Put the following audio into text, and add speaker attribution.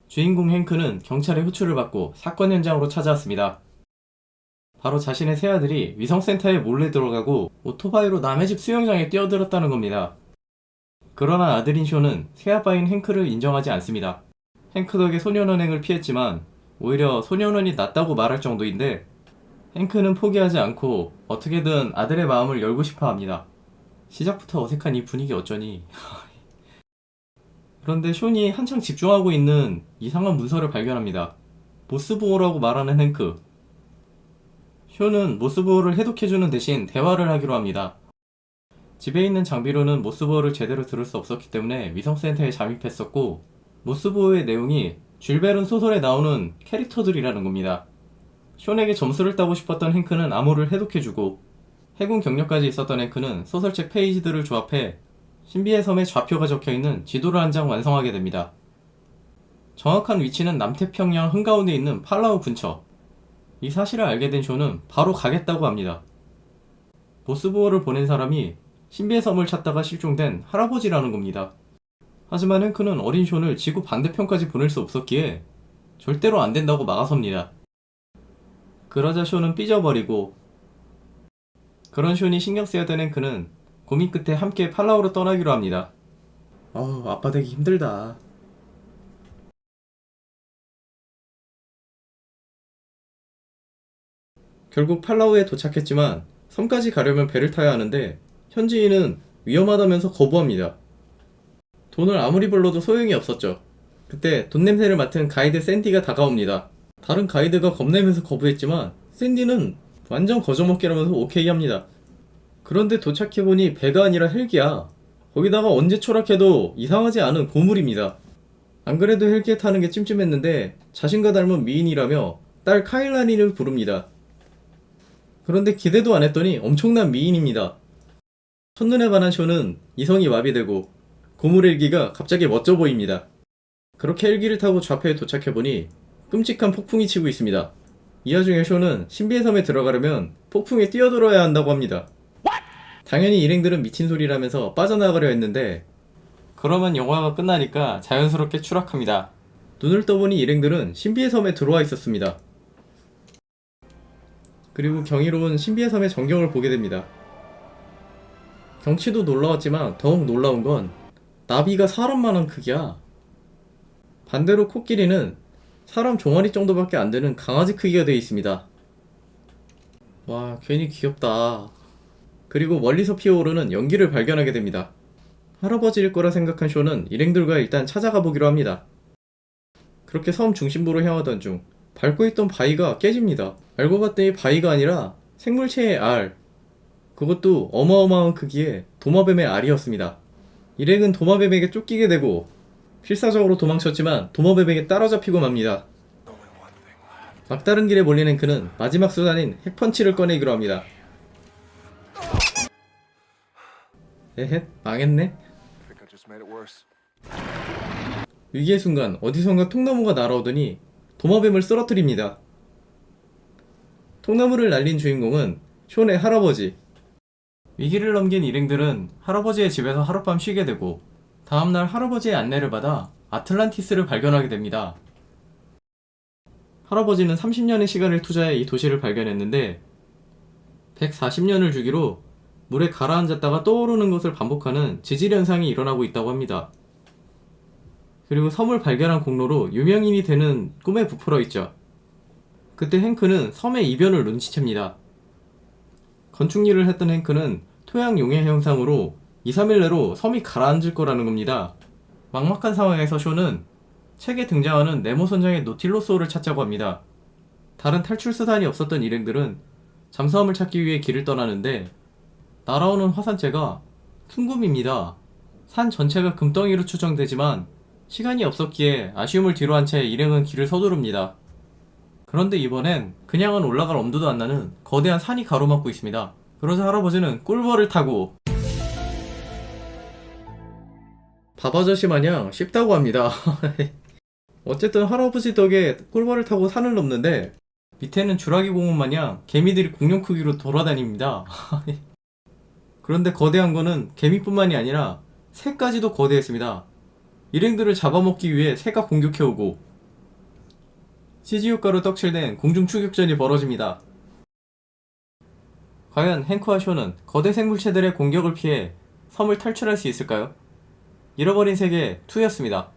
Speaker 1: 주인공 행크는 경찰의 호출을 받고 사건 현장으로 찾아왔습니다. 바로 자신의 세 아들이 위성센터에 몰래 들어가고 오토바이로 남의 집 수영장에 뛰어들었다는 겁니다. 그러나 아들인 쇼는 새아빠인 행크를 인정하지 않습니다. 행크 덕에 소년원행을 피했지만 오히려 소년원이 낫다고 말할 정도인데, 행크는 포기하지 않고 어떻게든 아들의 마음을 열고 싶어 합니다. 시작부터 어색한 이 분위기 어쩌니. 그런데 숀이 한창 집중하고 있는 이상한 문서를 발견합니다. 모스보호라고 말하는 행크. 숀은 모스보호를 해독해주는 대신 대화를 하기로 합니다. 집에 있는 장비로는 모스보호를 제대로 들을 수 없었기 때문에 위성센터에 잠입했었고, 모스보호의 내용이 줄베른 소설에 나오는 캐릭터들이라는 겁니다. 숀에게 점수를 따고 싶었던 행크는 암호를 해독해주고, 해군 경력까지 있었던 행크는 소설책 페이지들을 조합해 신비의 섬의 좌표가 적혀있는 지도를 한 장 완성하게 됩니다. 정확한 위치는 남태평양 한가운데 있는 팔라우 근처. 이 사실을 알게 된 숀은 바로 가겠다고 합니다. 모스보호를 보낸 사람이 신비의 섬을 찾다가 실종된 할아버지라는 겁니다. 하지만 행크는 어린 숀을 지구 반대편까지 보낼 수 없었기에 절대로 안 된다고 막아섭니다. 그러자 숀은 삐져버리고, 그런 숀이 신경 쓰였던 행크는 고민 끝에 함께 팔라우로 떠나기로 합니다. 아빠 되기 힘들다. 결국 팔라우에 도착했지만 섬까지 가려면 배를 타야 하는데 현지인은 위험하다면서 거부합니다. 돈을 아무리 불러도 소용이 없었죠. 그때 돈 냄새를 맡은 가이드 샌디가 다가옵니다. 다른 가이드가 겁내면서 거부했지만 샌디는 완전 거저먹기라면서 오케이 합니다. 그런데 도착해보니 배가 아니라 헬기야. 거기다가 언제 추락해도 이상하지 않은 고물입니다. 안 그래도 헬기에 타는 게 찜찜했는데 자신과 닮은 미인이라며 딸 카일라니를 부릅니다. 그런데 기대도 안 했더니 엄청난 미인입니다. 첫눈에 반한 숀은 이성이 마비되고 고물 헬기가 갑자기 멋져 보입니다. 그렇게 헬기를 타고 좌표에 도착해보니 끔찍한 폭풍이 치고 있습니다. 이 와중에 숀은 신비의 섬에 들어가려면 폭풍에 뛰어들어야 한다고 합니다. 당연히 일행들은 미친 소리라면서 빠져나가려 했는데, 그러면 영화가 끝나니까 자연스럽게 추락합니다. 눈을 떠보니 일행들은 신비의 섬에 들어와 있었습니다. 그리고 경이로운 신비의 섬의 전경을 보게 됩니다. 경치도 놀라웠지만 더욱 놀라운 건 나비가 사람만한 크기야. 반대로 코끼리는 사람 종아리 정도밖에 안 되는 강아지 크기가 되어 있습니다. 와, 괜히 귀엽다. 그리고 멀리서 피어오르는 연기를 발견하게 됩니다. 할아버지일 거라 생각한 숀은 일행들과 일단 찾아가 보기로 합니다. 그렇게 섬 중심부로 향하던 중 밟고 있던 바위가 깨집니다. 알고 봤더니 바위가 아니라 생물체의 알, 그것도 어마어마한 크기의 도마뱀의 알이었습니다. 일행은 도마뱀에게 쫓기게 되고 필사적으로 도망쳤지만 도마뱀에게 따라잡히고 맙니다. 막다른 길에 몰린 행크는 마지막 수단인 핵펀치를 꺼내기로 합니다. 에헷, 망했네. 위기의 순간 어디선가 통나무가 날아오더니 도마뱀을 쓰러뜨립니다. 통나무를 날린 주인공은 숀의 할아버지. 위기를 넘긴 일행들은 할아버지의 집에서 하룻밤 쉬게 되고, 다음날 할아버지의 안내를 받아 아틀란티스를 발견하게 됩니다. 할아버지는 30년의 시간을 투자해 이 도시를 발견했는데 140년을 주기로 물에 가라앉았다가 떠오르는 것을 반복하는 지질 현상이 일어나고 있다고 합니다. 그리고 섬을 발견한 공로로 유명인이 되는 꿈에 부풀어 있죠. 그때 행크는 섬의 이변을 눈치챕니다. 건축 일을 했던 행크는 토양 용해 현상으로 2, 3일 내로 섬이 가라앉을 거라는 겁니다. 막막한 상황에서 숀은 책에 등장하는 네모 선장의 노틸로스호를 찾자고 합니다. 다른 탈출 수단이 없었던 일행들은 잠수함을 찾기 위해 길을 떠나는데, 날아오는 화산재가 퉁금입니다. 산 전체가 금덩이로 추정되지만 시간이 없었기에 아쉬움을 뒤로 한 채 일행은 길을 서두릅니다. 그런데 이번엔 그냥은 올라갈 엄두도 안 나는 거대한 산이 가로막고 있습니다. 그러자 할아버지는 꿀벌을 타고, 바바저씨 마냥 쉽다고 합니다. 어쨌든 할아버지 덕에 꿀벌을 타고 산을 넘는데 밑에는 주라기 공원 마냥 개미들이 공룡 크기로 돌아다닙니다. 그런데 거대한 거는 개미뿐만이 아니라 새까지도 거대했습니다. 일행들을 잡아먹기 위해 새가 공격해오고, CG 효과로 떡칠된 공중 추격전이 벌어집니다. 과연 행크와 쇼는 거대 생물체들의 공격을 피해 섬을 탈출할 수 있을까요? 잃어버린 세계 2였습니다.